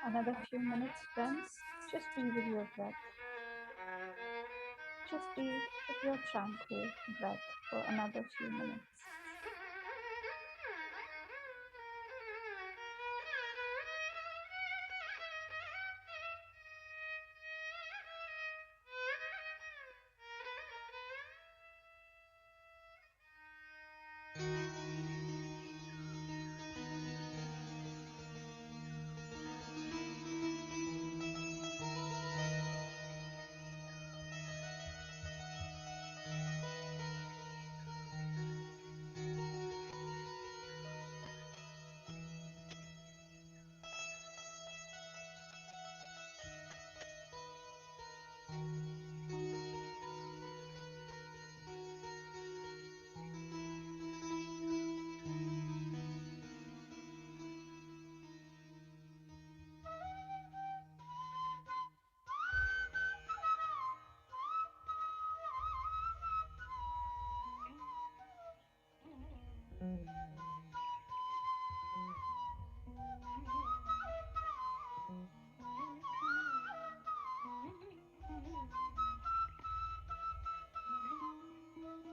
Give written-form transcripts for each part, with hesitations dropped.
Another few minutes, friends. Just be with your breath. Just be with your tranquil breath for another few minutes.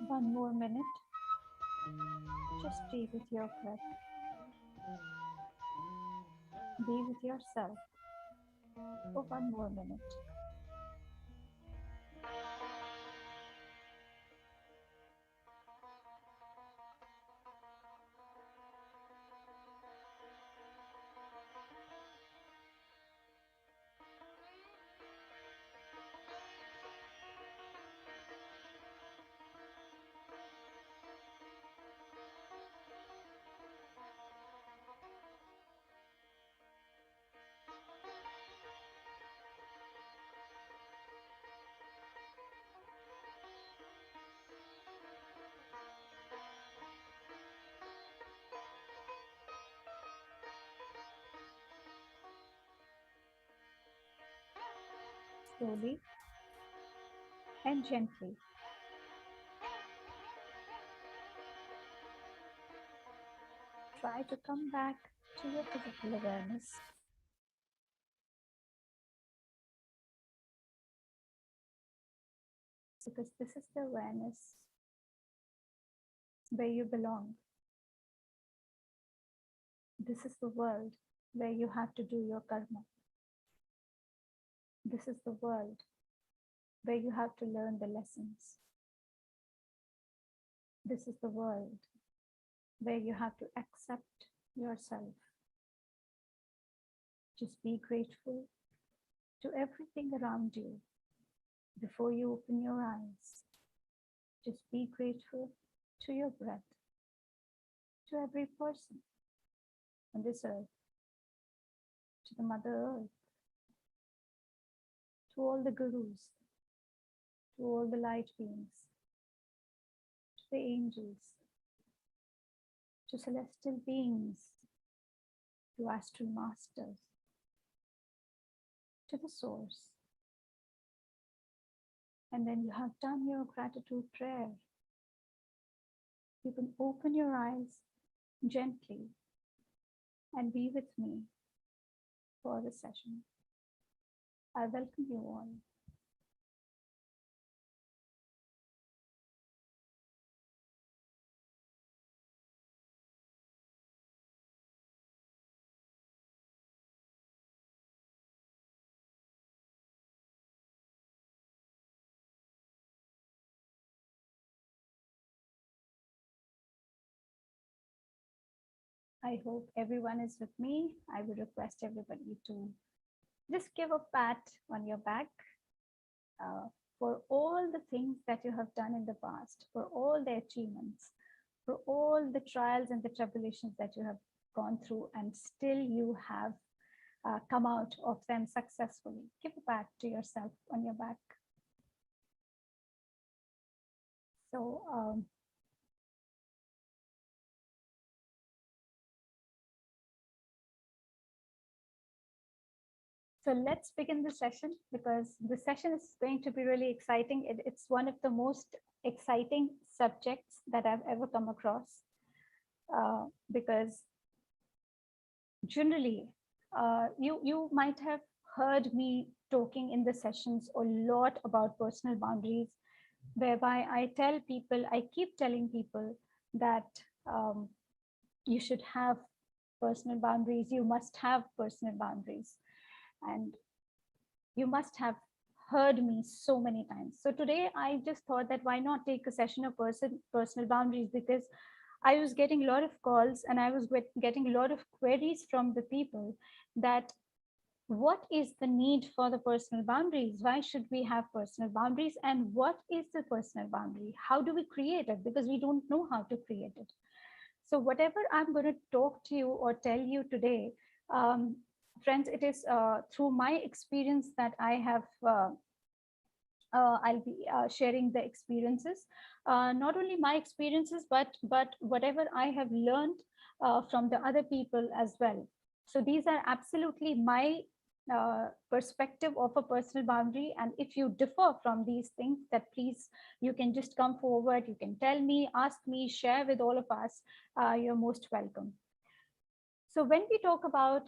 One more minute. Just be with your breath. Be with yourself for one more minute. Slowly and gently, try to come back to your physical awareness. Because this is the awareness where you belong. This is the world where you have to do your karma. This is the world where you have to learn the lessons. This is the world where you have to accept yourself. Just be grateful to everything around you before you open your eyes. Just be grateful to your breath, to every person on this earth, to the Mother Earth, to all the gurus, to all the light beings, to the angels, to celestial beings, to astral masters, to the source. And when you have done your gratitude prayer, you can open your eyes gently and be with me for the session. I welcome you all. I hope everyone is with me. I would request everybody to just give a pat on your back for all the things that you have done in the past, for all the achievements, for all the trials and the tribulations that you have gone through, and still you have come out of them successfully. Give a pat to yourself on your back. So let's begin the session, because the session is going to be really exciting. It's one of the most exciting subjects that I've ever come across, because generally you might have heard me talking in the sessions a lot about personal boundaries, whereby I keep telling people that um, you should have personal boundaries, you must have personal boundaries. And you must have heard me so many times. So today I just thought that why not take a session of personal boundaries, because I was getting a lot of calls and I was getting a lot of queries from the people that what is the need for the personal boundaries? Why should we have personal boundaries? And what is the personal boundary? How do we create it? Because we don't know how to create it. So whatever I'm going to talk to you or tell you today, um, friends, it is through my experience that I'll be sharing the experiences, not only my experiences, but whatever I have learned from the other people as well. So these are absolutely my perspective of a personal boundary. And if you differ from these things, that please, you can just come forward, you can tell me, ask me, share with all of us. You're most welcome. So when we talk about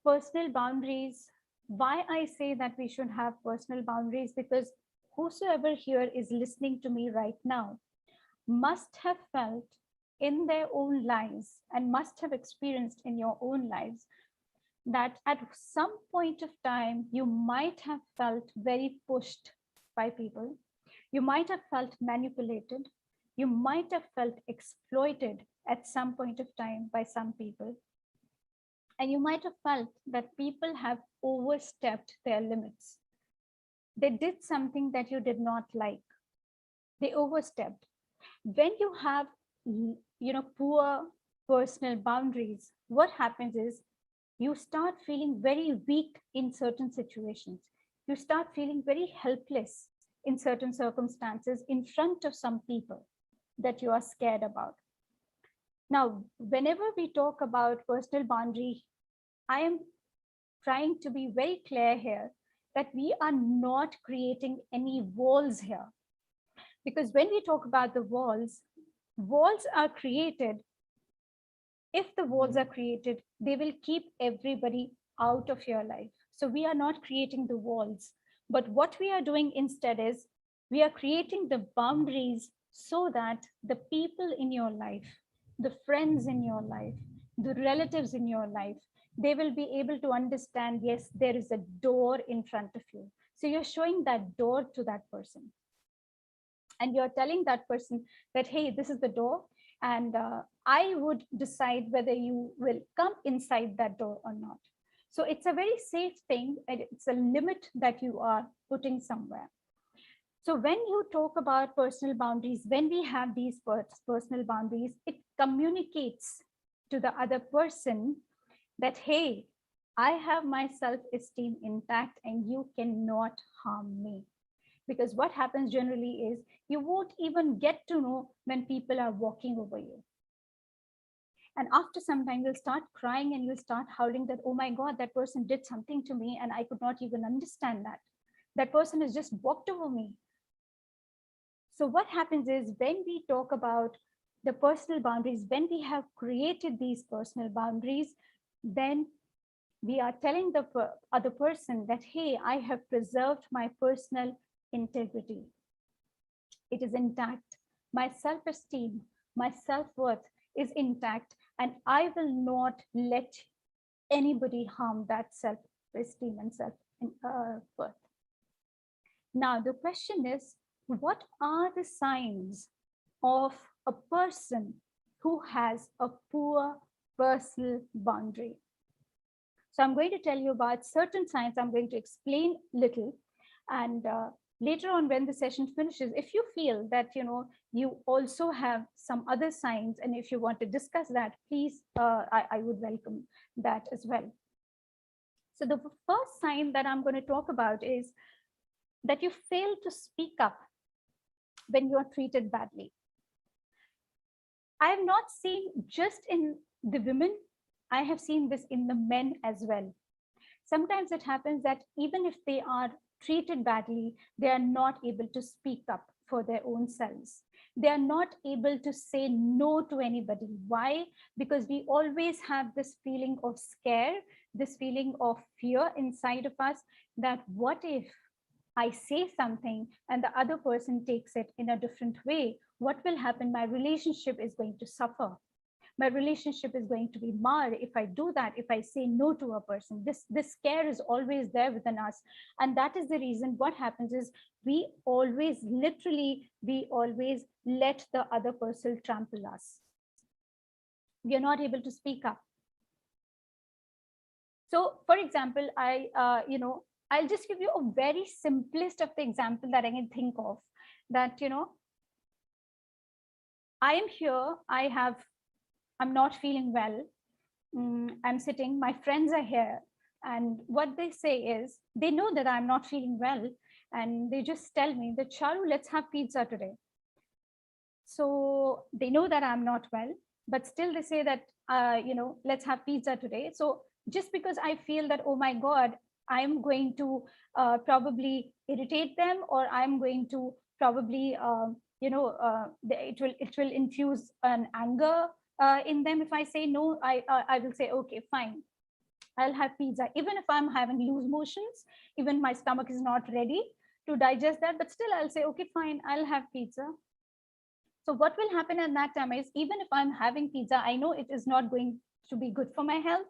personal boundaries, why I say that we should have personal boundaries, because whosoever here is listening to me right now must have felt in their own lives and must have experienced in your own lives that at some point of time you might have felt very pushed by people, you might have felt manipulated, you might have felt exploited at some point of time by some people, and you might have felt that people have overstepped their limits. They did something that you did not like. They overstepped. When you have, poor personal boundaries, what happens is you start feeling very weak in certain situations. You start feeling very helpless in certain circumstances in front of some people that you are scared about. Now, whenever we talk about personal boundary, I am trying to be very clear here that we are not creating any walls here. Because when we talk about the walls, walls are created. If the walls are created, they will keep everybody out of your life. So we are not creating the walls. But what we are doing instead is we are creating the boundaries so that the people in your life, the friends in your life, the relatives in your life, they will be able to understand, yes, there is a door in front of you. So you're showing that door to that person. And you're telling that person that, hey, this is the door. And I would decide whether you will come inside that door or not. So it's a very safe thing. And it's a limit that you are putting somewhere. So when you talk about personal boundaries, when we have these personal boundaries, it communicates to the other person that, hey, I have my self-esteem intact and you cannot harm me. Because what happens generally is you won't even get to know when people are walking over you. And after some time, you'll start crying and you'll start howling that, oh my God, that person did something to me and I could not even understand that. That person has just walked over me. So what happens is when we talk about the personal boundaries, when we have created these personal boundaries, then we are telling the other person that, hey, I have preserved my personal integrity. It is intact. My self-esteem, my self-worth is intact, and I will not let anybody harm that self-esteem and self-worth. Now, the question is, what are the signs of a person who has a poor personal boundary? So I'm going to tell you about certain signs. I'm going to explain little, and later on when the session finishes, if you feel that you also have some other signs, and if you want to discuss that, please, I would welcome that as well. So the first sign that I'm going to talk about is that you fail to speak up when you are treated badly. I have not seen just in the women, I have seen this in the men as well. Sometimes it happens that even if they are treated badly, they are not able to speak up for their own selves. They are not able to say no to anybody. Why? Because we always have this feeling of scare this feeling of fear inside of us, that what if I say something and the other person takes it in a different way? What will happen? My relationship is going to suffer. My relationship is going to be marred if I do that, if I say no to a person. This scare is always there within us. And that is the reason what happens is we always, literally, we always let the other person trample us. We are not able to speak up. So, for example, I'll just give you a very simplest of the example that I can think of, that, I am here, I'm not feeling well. I'm sitting, my friends are here. And what they say is, they know that I'm not feeling well. And they just tell me that, Sharoo, let's have pizza today. So they know that I'm not well, but still they say that, let's have pizza today. So just because I feel that, oh my God, I'm going to probably irritate them, or I'm going to probably, it will infuse an anger in them. If I say no, I will say, okay, fine, I'll have pizza. Even if I'm having loose motions, even my stomach is not ready to digest that, but still I'll say, okay, fine, I'll have pizza. So what will happen at that time is, even if I'm having pizza, I know it is not going to be good for my health.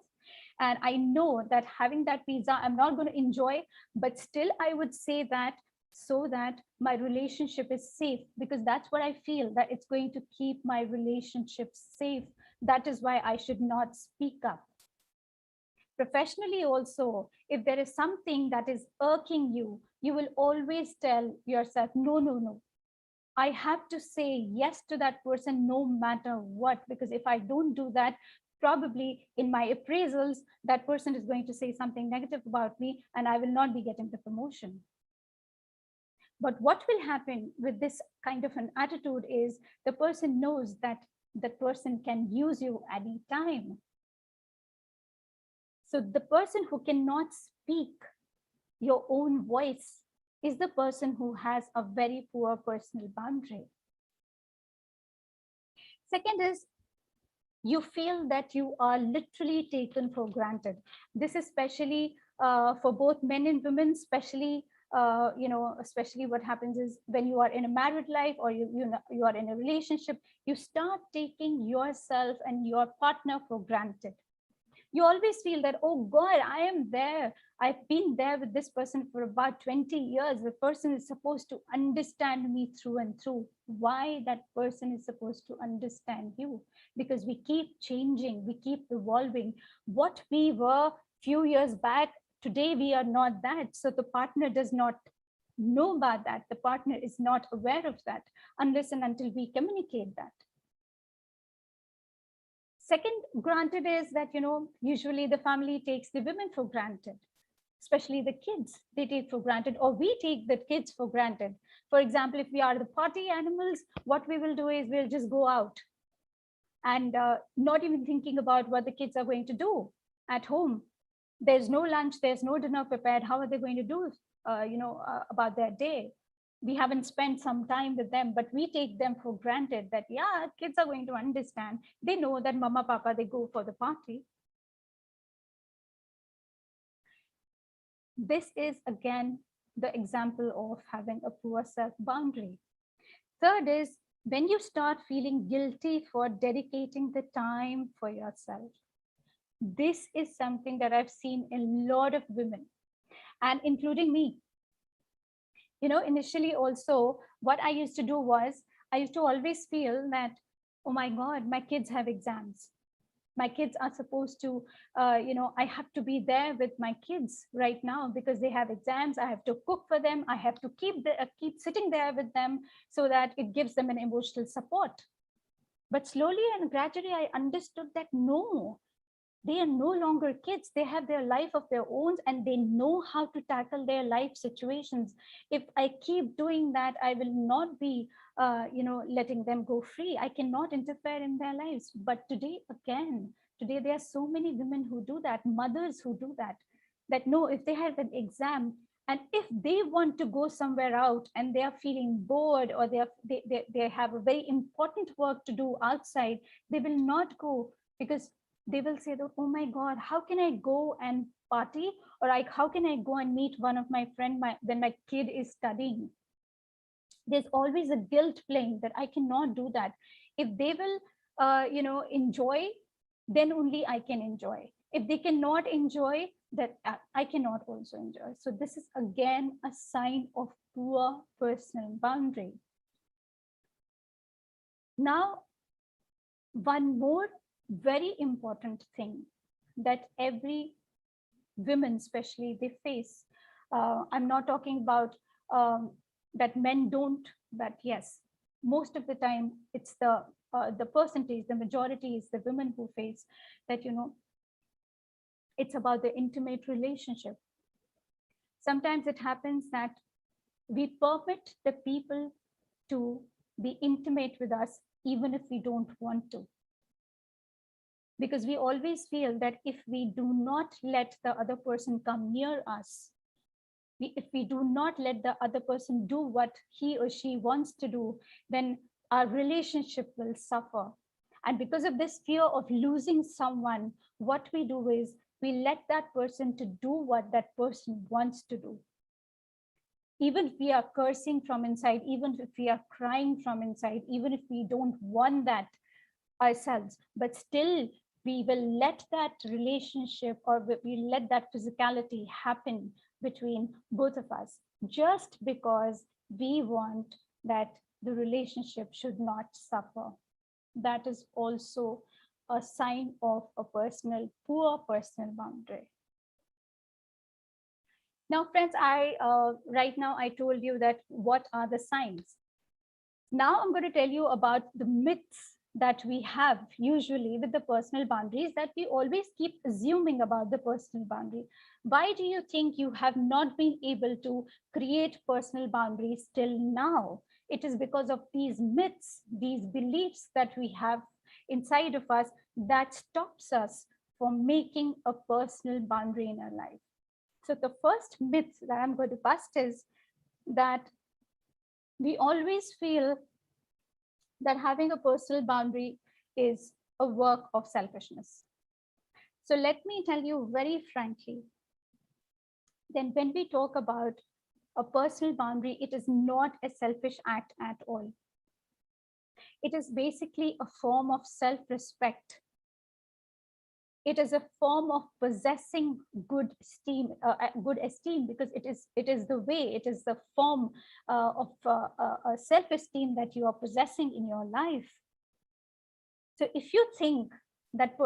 And I know that having that pizza, I'm not going to enjoy, but still I would say that so that my relationship is safe, because that's what I feel, that it's going to keep my relationship safe. That is why I should not speak up. Professionally also, if there is something that is irking you, you will always tell yourself, no, no, no. I have to say yes to that person no matter what, because if I don't do that, probably in my appraisals, that person is going to say something negative about me and I will not be getting the promotion. But what will happen with this kind of an attitude is, the person knows that that person can use you any time. So the person who cannot speak your own voice is the person who has a very poor personal boundary. Second is, you feel that you are literally taken for granted. This is especially for both men and women, especially especially what happens is, when you are in a married life, or you are in a relationship, you start taking yourself and your partner for granted. You always feel that, oh God, I am there. I've been there with this person for about 20 years. The person is supposed to understand me through and through. Why that person is supposed to understand you? Because we keep changing, we keep evolving. What we were few years back, today we are not that. So the partner does not know about that. The partner is not aware of that unless and until we communicate that. Second, granted is that, usually the family takes the women for granted, especially the kids, they take for granted, or we take the kids for granted. For example, if we are the party animals, what we will do is we'll just go out and not even thinking about what the kids are going to do at home. There's no lunch, there's no dinner prepared. How are they going to do, about their day? We haven't spent some time with them, but we take them for granted that, yeah, kids are going to understand. They know that mama, papa, they go for the party. This is again the example of having a poor self boundary. Third is, when you start feeling guilty for dedicating the time for yourself. This is something that I've seen in a lot of women, and including me. Initially also, what I used to do was, I used to always feel that, oh my God, my kids have exams. My kids are supposed to, I have to be there with my kids right now because they have exams. I have to cook for them. I have to keep sitting there with them so that it gives them an emotional support. But slowly and gradually, I understood that no, they are no longer kids. They have their life of their own, and they know how to tackle their life situations. If I keep doing that, I will not be, letting them go free. I cannot interfere in their lives. But today, there are so many women who do that, mothers who do that, that no, if they have an exam, and if they want to go somewhere out and they are feeling bored, or they have a very important work to do outside, they will not go, because They will say that, oh my God, how can I go and party? Or like, how can I go and meet one of my friend when my kid is studying? There's always a guilt playing that I cannot do that. If they will, enjoy, then only I can enjoy. If they cannot enjoy, that I cannot also enjoy. So this is again a sign of poor personal boundary. Now, one more very important thing that every women especially they face. I'm not talking about that men don't, but yes, most of the time it's the percentage, the majority is the women who face that. It's about the intimate relationship. Sometimes it happens that we permit the people to be intimate with us even if we don't want to, because we always feel that if we do not let the other person come near us, if we do not let the other person do what he or she wants to do, then our relationship will suffer. And because of this fear of losing someone, what we do is we let that person to do what that person wants to do. Even if we are cursing from inside, even if we are crying from inside, even if we don't want that ourselves, but still we will let that relationship, or we let that physicality happen between both of us, just because we want that the relationship should not suffer. That is also a sign of a poor personal boundary. Now, friends, right now I told you that what are the signs. Now I'm going to tell you about the myths that we have usually with the personal boundaries, that we always keep assuming about the personal boundary. Why do you think you have not been able to create personal boundaries till now? It is because of these myths, these beliefs that we have inside of us that stops us from making a personal boundary in our life. So the first myth that I'm going to bust is that we always feel that having a personal boundary is a work of selfishness. So let me tell you very frankly, then when we talk about a personal boundary, it is not a selfish act at all. It is basically a form of self-respect. It is a form of possessing good esteem, because it is the way, it is the form of self-esteem that you are possessing in your life. So if you think that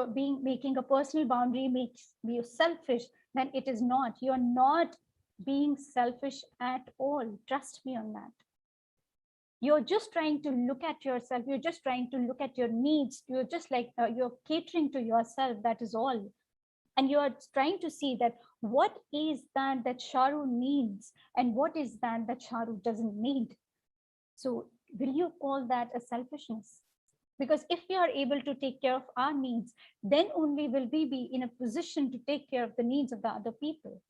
making a personal boundary makes you selfish, then it is not. You're not being selfish at all. Trust me on that. You're just trying to look at yourself. You're just trying to look at your needs. You're just like, you're catering to yourself. That is all. And you're trying to see that what is that Sharoo needs and what is that Sharoo doesn't need. So will you call that a selfishness? Because if we are able to take care of our needs, then only will we be in a position to take care of the needs of the other people.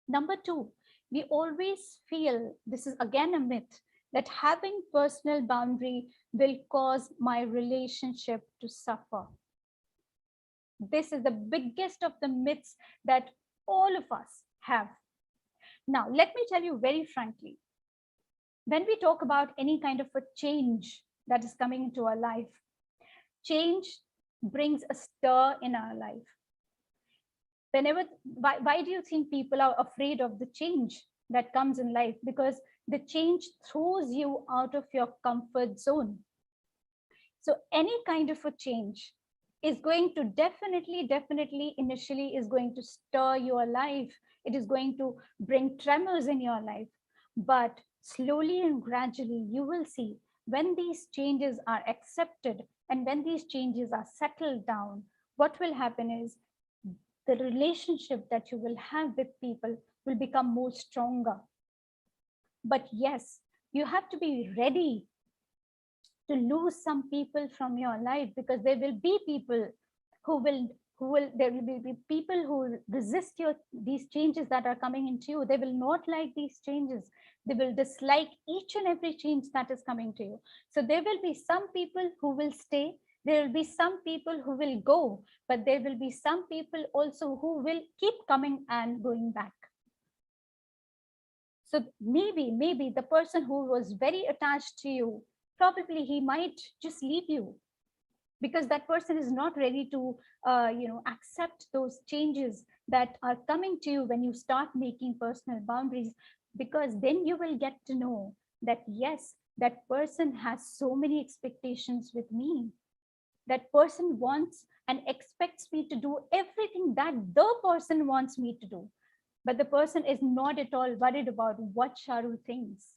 Number two, we always feel, this is again a myth, that having personal boundary will cause my relationship to suffer. This is the biggest of the myths that all of us have. Now, let me tell you very frankly, when we talk about any kind of a change that is coming into our life, change brings a stir in our life. Why do you think people are afraid of the change that comes in life? Because the change throws you out of your comfort zone. So any kind of a change is going to definitely initially is going to stir your life. It is going to bring tremors in your life. But slowly and gradually, you will see when these changes are accepted and when these changes are settled down, what will happen is the relationship that you will have with people will become more stronger. But yes, you have to be ready to lose some people from your life, because there will be people there will be people who resist these changes that are coming into you. They will not like these changes. They will dislike each and every change that is coming to you. So there will be some people who will stay. There will be some people who will go, but there will be some people also who will keep coming and going back. So maybe the person who was very attached to you, probably he might just leave you, because that person is not ready to accept those changes that are coming to you when you start making personal boundaries. Because then you will get to know that yes, that person has so many expectations with me. That person wants and expects me to do everything that the person wants me to do, but the person is not at all worried about what Sharoo thinks.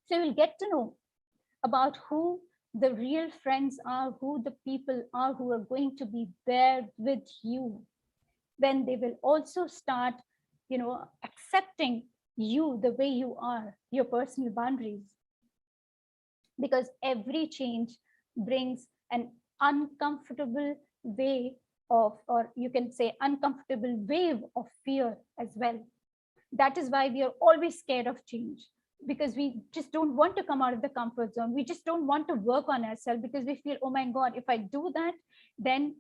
So you'll get to know about who the real friends are, who the people are who are going to be there with you. Then they will also start, accepting you the way you are, your personal boundaries. Because every change brings an uncomfortable way of, or you can say uncomfortable wave of fear as well. That is why we are always scared of change, because we just don't want to come out of the comfort zone. We just don't want to work on ourselves, because we feel, oh my God, if I do that, then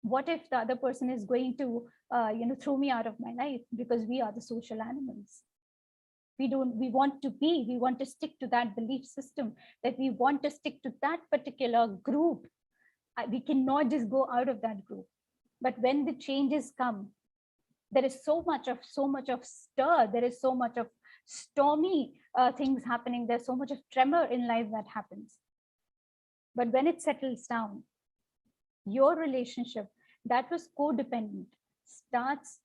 what if the other person is going to throw me out of my life? Because we are the social animals. We want to stick to that belief system, that we want to stick to that particular group. We cannot just go out of that group. But when the changes come, there is so much of stir, there is so much of stormy things happening, there's so much of tremor in life that happens. But when it settles down, your relationship that was codependent starts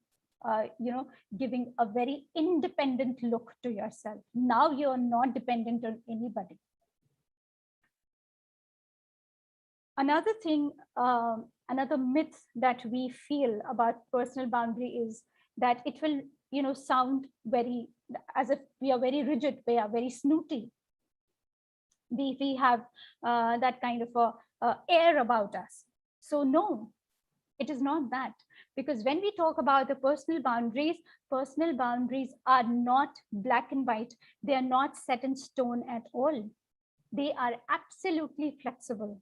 giving a very independent look to yourself. Now you're not dependent on anybody. Another thing, another myth that we feel about personal boundary is that it will, sound very, as if we are very rigid, we are very snooty. We have that kind of a air about us. So no, it is not that. Because when we talk about the personal boundaries are not black and white. They are not set in stone at all. They are absolutely flexible.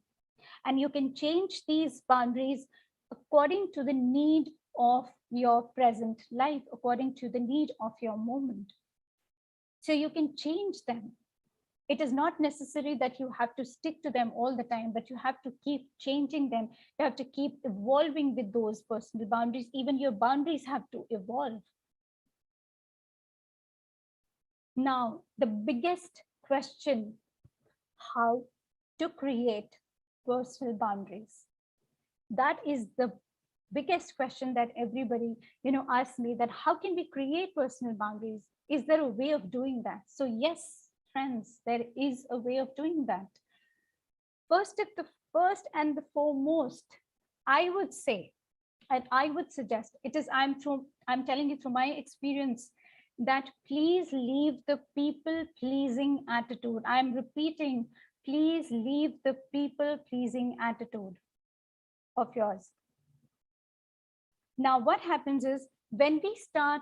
And you can change these boundaries according to the need of your present life, according to the need of your moment. So you can change them. It is not necessary that you have to stick to them all the time, but you have to keep changing them. You have to keep evolving with those personal boundaries. Even your boundaries have to evolve. Now, the biggest question, how to create personal boundaries. That is the biggest question that everybody, asks me, that how can we create personal boundaries? Is there a way of doing that? So yes, friends, there is a way of doing that. First and the foremost, I would say, and I would suggest, I'm telling you through my experience, that please leave the people pleasing attitude. I'm repeating, please leave the people pleasing attitude of yours. Now, what happens is, when we start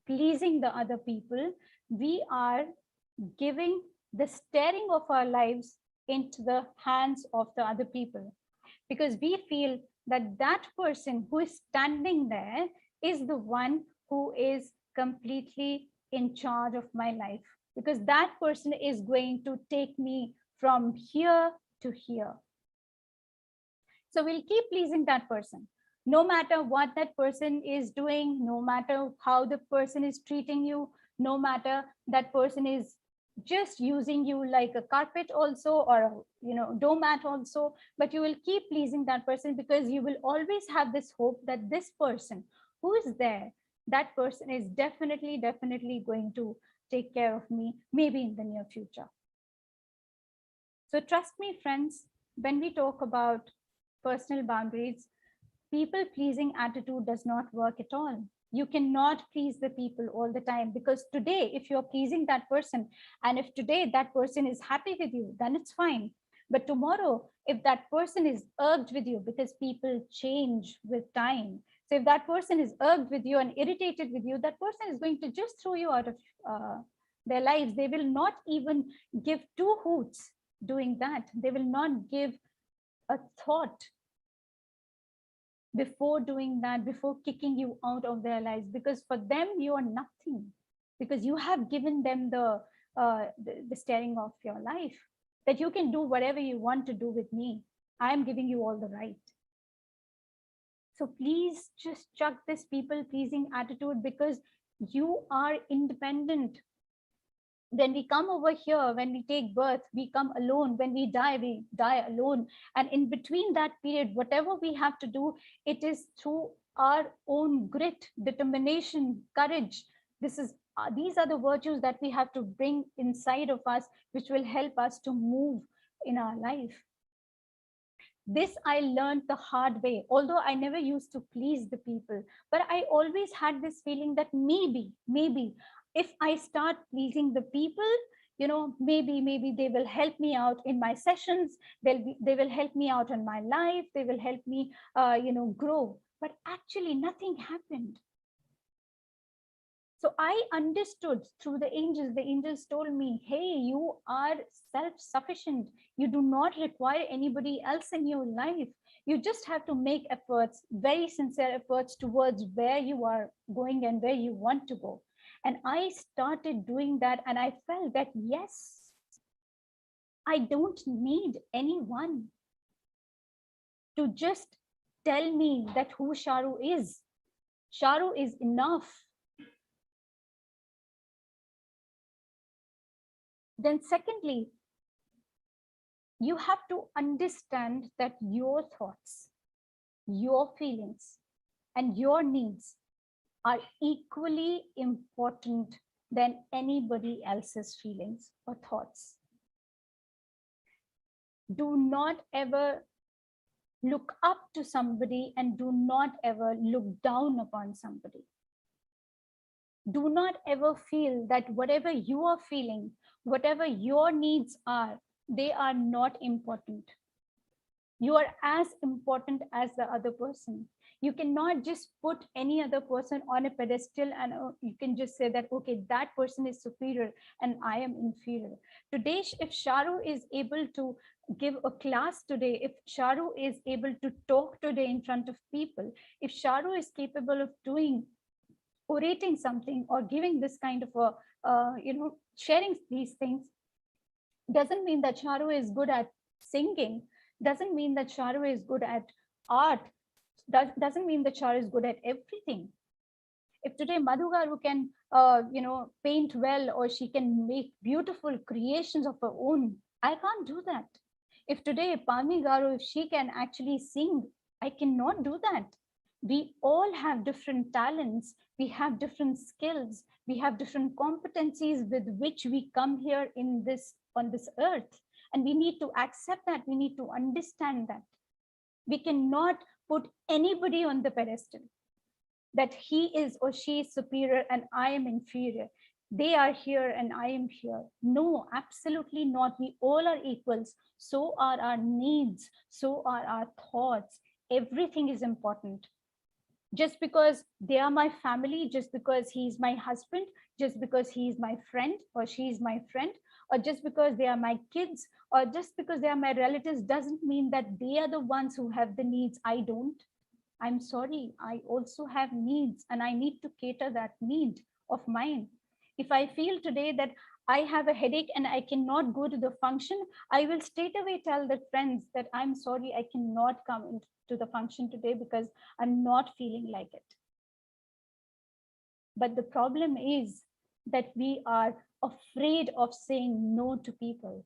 pleasing the other people, we are giving the steering of our lives into the hands of the other people, because we feel that that person who is standing there is the one who is completely in charge of my life, because that person is going to take me from here to here. So we'll keep pleasing that person, no matter what that person is doing, no matter how the person is treating you, no matter that person is just using you like a carpet also, or doormat also, but you will keep pleasing that person, because you will always have this hope that this person who is there, that person is definitely going to take care of me, maybe in the near future. So trust me, friends, when we talk about personal boundaries, people pleasing attitude does not work at all. You cannot please the people all the time, because today, if you're pleasing that person, and if today that person is happy with you, then it's fine. But tomorrow, if that person is irked with you, because people change with time. So if that person is irked with you and irritated with you, that person is going to just throw you out of their lives. They will not even give two hoots doing that. They will not give a thought before doing that, before kicking you out of their lives, because for them you are nothing, because you have given them the steering of your life, that you can do whatever you want to do with me. I am giving you all the right. So please just chuck this people pleasing attitude, because you are independent. When we come over here, when we take birth, we come alone. When we die alone. And in between that period, whatever we have to do, it is through our own grit, determination, courage. These are the virtues that we have to bring inside of us, which will help us to move in our life. This I learned the hard way, although I never used to please the people, but I always had this feeling that maybe if I start pleasing the people, maybe they will help me out in my sessions. They will help me out in my life. They will help me, grow. But actually, nothing happened. So I understood through the angels. The angels told me, hey, you are self-sufficient. You do not require anybody else in your life. You just have to make efforts, very sincere efforts towards where you are going and where you want to go. And I started doing that, and I felt that, yes, I don't need anyone to just tell me that who Sharoo is. Sharoo is enough. Then secondly, you have to understand that your thoughts, your feelings, and your needs are equally important than anybody else's feelings or thoughts. Do not ever look up to somebody, and do not ever look down upon somebody. Do not ever feel that whatever you are feeling, whatever your needs are, they are not important. You are as important as the other person. You cannot just put any other person on a pedestal and you can just say that, okay, that person is superior and I am inferior. Today, if Sharoo is able to give a class today, if Sharoo is able to talk today in front of people, if Sharoo is capable of orating something or giving this kind of sharing these things, doesn't mean that Sharoo is good at singing, doesn't mean that Sharoo is good at art, doesn't mean that Sharoo is good at everything. If today Madhu Garu can paint well, or she can make beautiful creations of her own, I can't do that. If today Pami Garu, if she can actually sing, I cannot do that. We all have different talents, we have different skills, we have different competencies with which we come here on this earth, and we need to accept that. We need to understand that we cannot put anybody on the pedestal, that he is or she is superior and I am inferior. They are here and I am here. No, absolutely not. We all are equals. So are our needs, so are our thoughts. Everything is important. Just because they are my family, just because he's my husband, just because he is my friend or she is my friend, or just because they are my kids, or just because they are my relatives, doesn't mean that they are the ones who have the needs. I don't. I'm sorry, I also have needs, and I need to cater that need of mine. If I feel today that I have a headache and I cannot go to the function, I will straight away tell the friends that I'm sorry, I cannot come into the function today because I'm not feeling like it. But the problem is that we are afraid of saying no to people,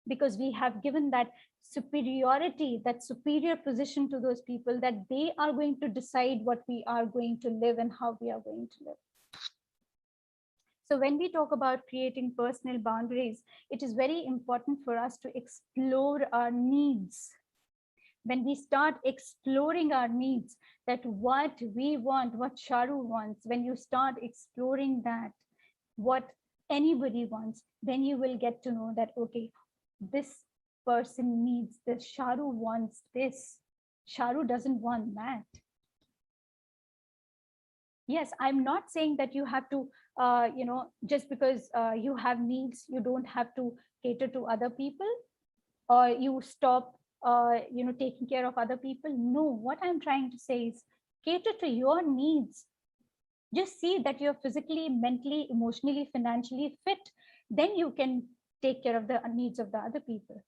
because we have given that superiority, that superior position to those people, that they are going to decide what we are going to live and how we are going to live. So when we talk about creating personal boundaries, it is very important for us to explore our needs. When we start exploring our needs, that what we want, what Sharoo wants, when you start exploring that, what anybody wants, then you will get to know that, okay, this person needs this, Sharoo wants this, Sharoo doesn't want that. Yes, I'm not saying that you have to, just because you have needs, you don't have to cater to other people, or you stop taking care of other people. No, what I'm trying to say is cater to your needs. Just see that you're physically, mentally, emotionally, financially fit. Then you can take care of the needs of the other people.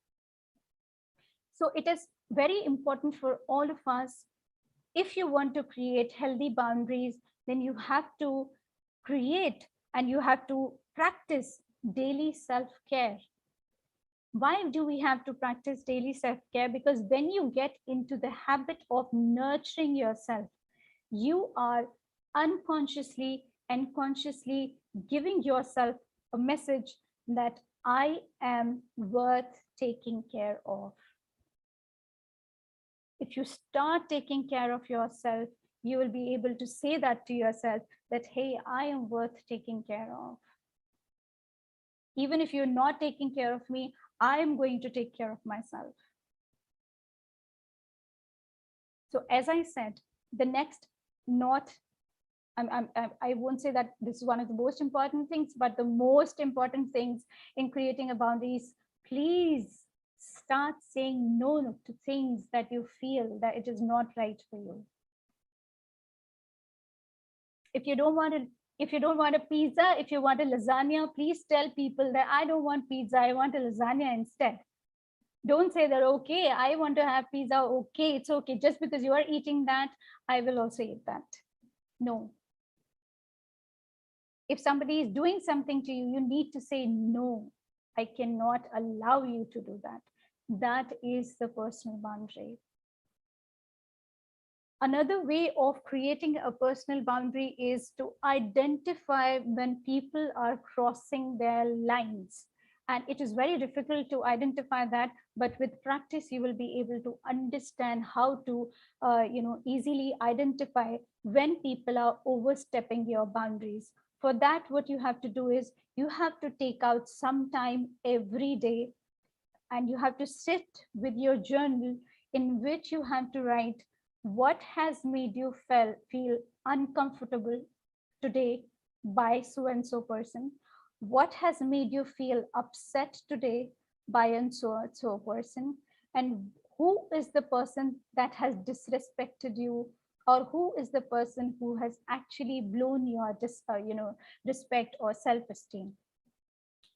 So it is very important for all of us. If you want to create healthy boundaries, then you have to create and you have to practice daily self-care. Why do we have to practice daily self-care? Because when you get into the habit of nurturing yourself, you are unconsciously and consciously giving yourself a message that I am worth taking care of. If you start taking care of yourself, you will be able to say that to yourself that, hey, I am worth taking care of. Even if you're not taking care of me, I am going to take care of myself. So as I said, the next not, I won't say that this is one of the most important things, but the most important things in creating a boundary is please start saying no to things that you feel that it is not right for you. If you don't want a pizza, if you want a lasagna, please tell people that I don't want pizza, I want a lasagna instead. Don't say that, okay, I want to have pizza, okay, it's okay. Just because you are eating that, I will also eat that. No. If somebody is doing something to you, you need to say, no, I cannot allow you to do that. That is the personal boundary. Another way of creating a personal boundary is to identify when people are crossing their lines. And it is very difficult to identify that, but with practice, you will be able to understand how to easily identify when people are overstepping your boundaries. For that, what you have to do is you have to take out some time every day and you have to sit with your journal in which you have to write what has made you feel uncomfortable today by so and so person, what has made you feel upset today by and so person, and who is the person that has disrespected you, or who is the person who has actually blown your respect or self-esteem.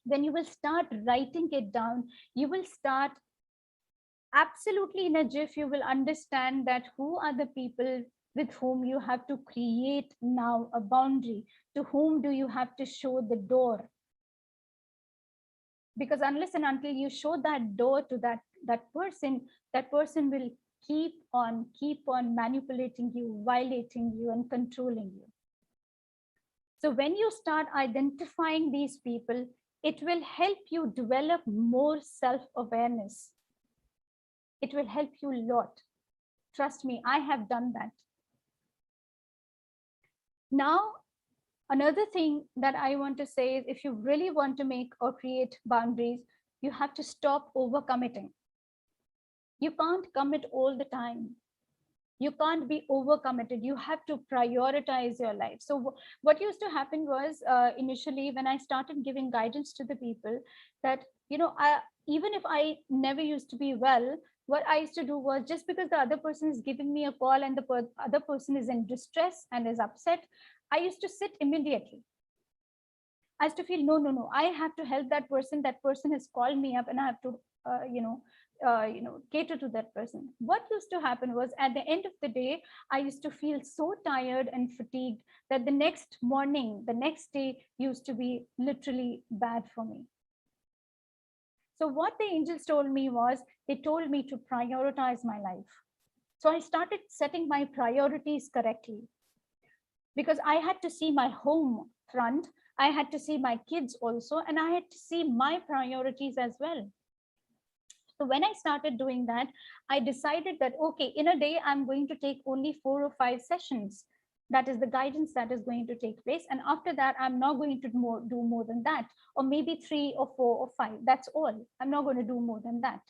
When you will start writing it down, you will start absolutely in a jiff, you will understand that who are the people with whom you have to create now a boundary, to whom do you have to show the door. Because unless and until you show that door to that person will keep on manipulating you, violating you, and controlling you. So when you start identifying these people, it will help you develop more self-awareness. It will help you a lot. Trust me, I have done that. Now, another thing that I want to say is if you really want to make or create boundaries, you have to stop overcommitting. You can't commit all the time. You can't be overcommitted. You have to prioritize your life. So what used to happen was initially when I started giving guidance to the people that, even if I never used to be well, what I used to do was just because the other person is giving me a call and the other person is in distress and is upset, I used to sit immediately. I used to feel, no, I have to help that person. That person has called me up and I have to, cater to that person. What used to happen was at the end of the day, I used to feel so tired and fatigued that the next morning, the next day used to be literally bad for me. So what the angels told me was, they told me to prioritize my life. So I started setting my priorities correctly because I had to see my home front. I had to see my kids also, and I had to see my priorities as well. So when I started doing that, I decided that, okay, in a day, I'm going to take only 4 or 5 sessions. That is the guidance that is going to take place. And after that, I'm not going to do more than that, or maybe 3 or 4 or 5. That's all. I'm not going to do more than that.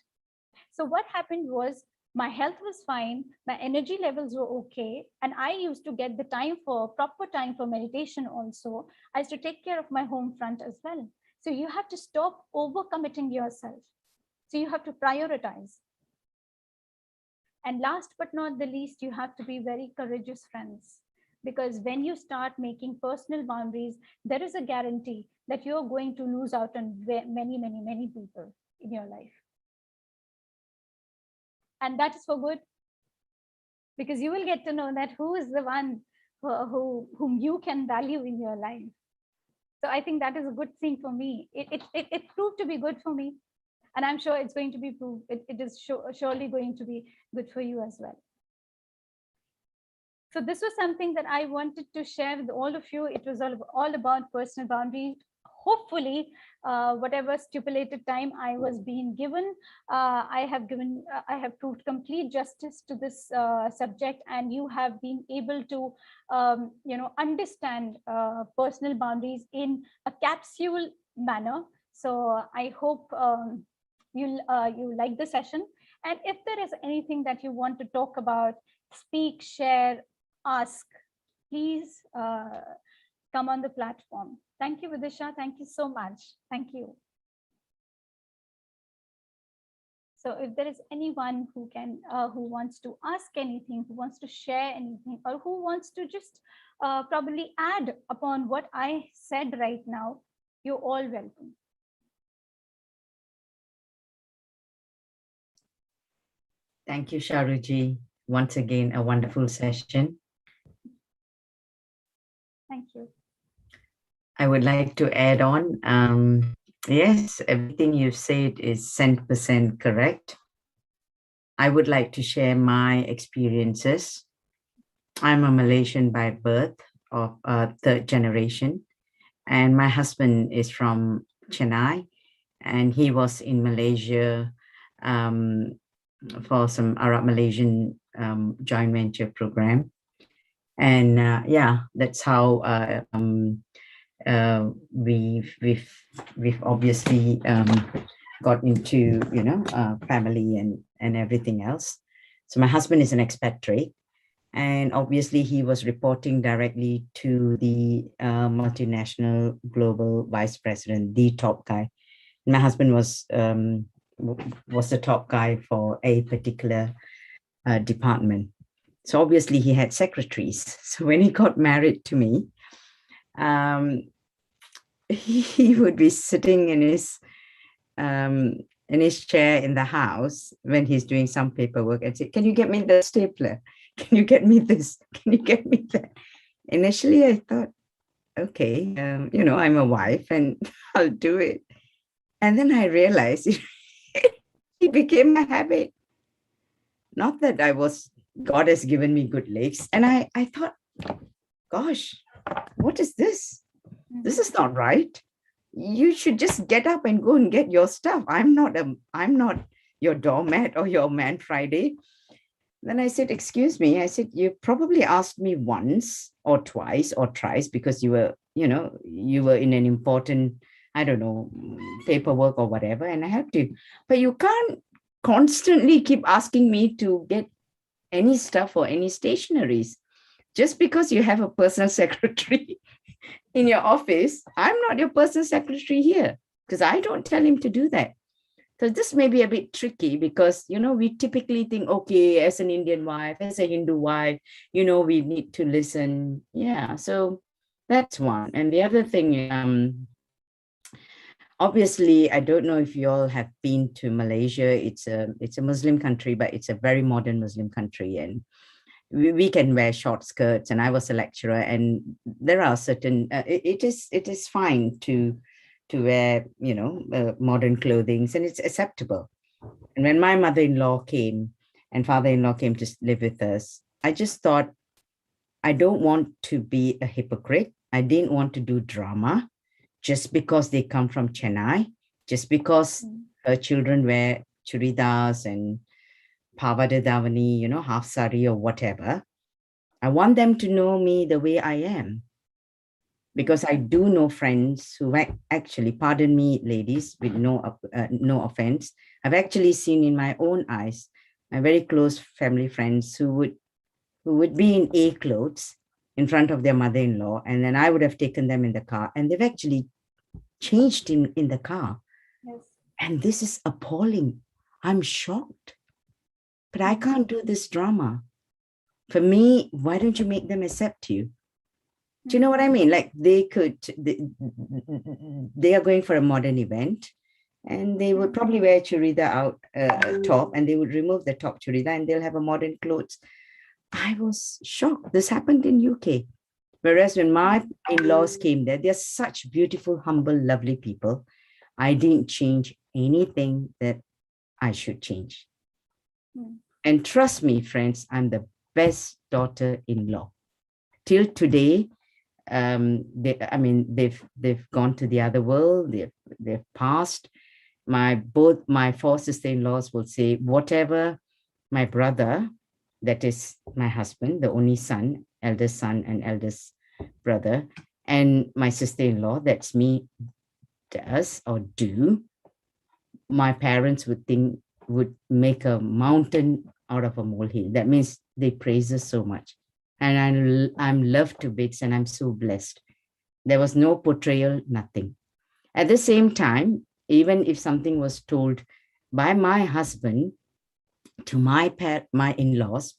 So what happened was my health was fine, my energy levels were okay, and I used to get the proper time for meditation also. I used to take care of my home front as well. So you have to stop overcommitting yourself. So you have to prioritize. And last but not the least, you have to be very courageous friends. Because when you start making personal boundaries, there is a guarantee that you're going to lose out on many, many, many people in your life. And that is for good, because you will get to know that who is the one whom you can value in your life. So I think that is a good thing for me. It proved to be good for me. And I'm sure it's going to be proved. It is surely going to be good for you as well. So this was something that I wanted to share with all of you. It was all about personal boundaries. Hopefully, whatever stipulated time I was being given, I have proved complete justice to this subject, and you have been able to, understand personal boundaries in a capsule manner. So I hope you like the session. And if there is anything that you want to talk about, speak, share, ask, please come on the platform. Thank you, Vidisha. Thank you so much. Thank you. So if there is anyone who wants to ask anything, who wants to share anything, or who wants to just probably add upon what I said right now, you're all welcome. Thank you, Sharoo. Once again, a wonderful session. Thank you. I would like to add on. Yes, everything you said is 100% correct. I would like to share my experiences. I'm a Malaysian by birth, of third generation, and my husband is from Chennai, and he was in Malaysia for some Arab Malaysian joint venture program. And yeah, that's how we've obviously got into family and everything else. So my husband is an expatriate, and obviously he was reporting directly to the multinational global vice president, the top guy. My husband was the top guy for a particular department. So obviously he had secretaries. So when he got married to me, he would be sitting in his chair in the house when he's doing some paperwork and say, "Can you get me the stapler? Can you get me this? Can you get me that?" Initially, I thought, okay, I'm a wife and I'll do it. And then I realized it became a habit. Not that God has given me good legs. And I thought, gosh, what is this? This is not right. You should just get up and go and get your stuff. I'm not your doormat or your man Friday. Then I said, excuse me. I said, you probably asked me once or twice or thrice because you were in an important, I don't know, paperwork or whatever, and I had to. But you can't constantly keep asking me to get any stuff or any stationaries. Just because you have a personal secretary in your office, I'm not your personal secretary here, because I don't tell him to do that. So this may be a bit tricky because, we typically think, okay, as an Indian wife, as a Hindu wife, we need to listen. Yeah, so that's one. And the other thing, obviously, I don't know if you all have been to Malaysia. It's a Muslim country, but it's a very modern Muslim country. And we can wear short skirts, and I was a lecturer, and there are certain it is fine to wear modern clothing, and it's acceptable. And when my mother-in-law came and father-in-law came to live with us, I just thought, I don't want to be a hypocrite. I didn't want to do drama just because they come from Chennai, just because her children wear churidas and pavada davani, half sari or whatever. I want them to know me the way I am. Because I do know friends who actually, pardon me, ladies, with no offense, I've actually seen in my own eyes, my very close family friends who would be in A clothes in front of their mother-in-law, and then I would have taken them in the car, and they've actually changed in the car. Yes. And this is appalling. I'm shocked. but I can't do this drama. For me, why don't you make them accept you? Do you know what I mean? Like they are going for a modern event, and they would probably wear churida out top, and they would remove the top churida, and they'll have a modern clothes. I was shocked. This happened in UK. Whereas when my in-laws came there, they're such beautiful, humble, lovely people. I didn't change anything that I should change. And trust me, friends, I'm the best daughter-in-law. Till today, they've gone to the other world. They've passed. Both my 4 sister-in-laws will say, whatever my brother, that is my husband, the only son and eldest brother, and my sister-in-law, that's me, does or do, my parents would make a mountain out of a molehill. That means they praise us so much. And I'm loved to bits, and I'm so blessed. There was no portrayal, nothing. At the same time, even if something was told by my husband to my in-laws,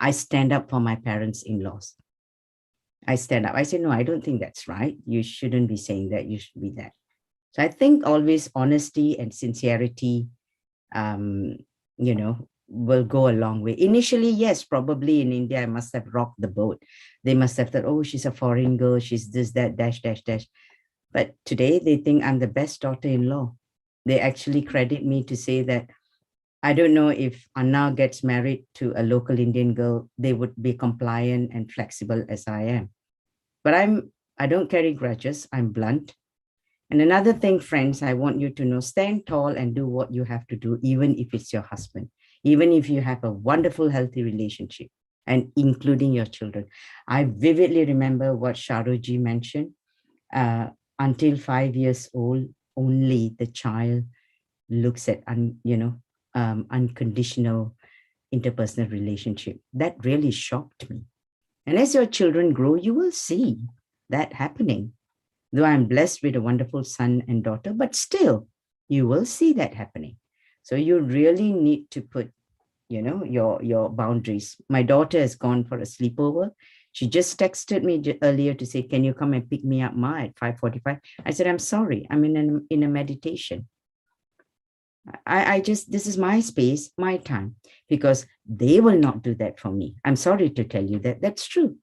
I stand up for my parents' in-laws. I stand up. I say, no, I don't think that's right. You shouldn't be saying that. You should be that. So I think always honesty and sincerity, will go a long way. Initially, yes, probably in India, I must have rocked the boat. They must have thought, oh, she's a foreign girl. She's this, that, dash, dash, dash. But today they think I'm the best daughter-in-law. They actually credit me to say that, I don't know if Anna gets married to a local Indian girl, they would be compliant and flexible as I am. But I don't carry grudges. I'm blunt. And another thing, friends, I want you to know, stand tall and do what you have to do, even if it's your husband, even if you have a wonderful, healthy relationship, and including your children. I vividly remember what Sharoo ji mentioned. Until 5 years old, only the child looks at, unconditional interpersonal relationship. That really shocked me. And as your children grow, you will see that happening. Though I'm blessed with a wonderful son and daughter, but still, you will see that happening. So you really need to put, your boundaries. My daughter has gone for a sleepover. She just texted me earlier to say, can you come and pick me up, Ma, at 5:45? I said, I'm sorry, I'm in a meditation. This is my space, my time, because they will not do that for me. I'm sorry to tell you that that's true,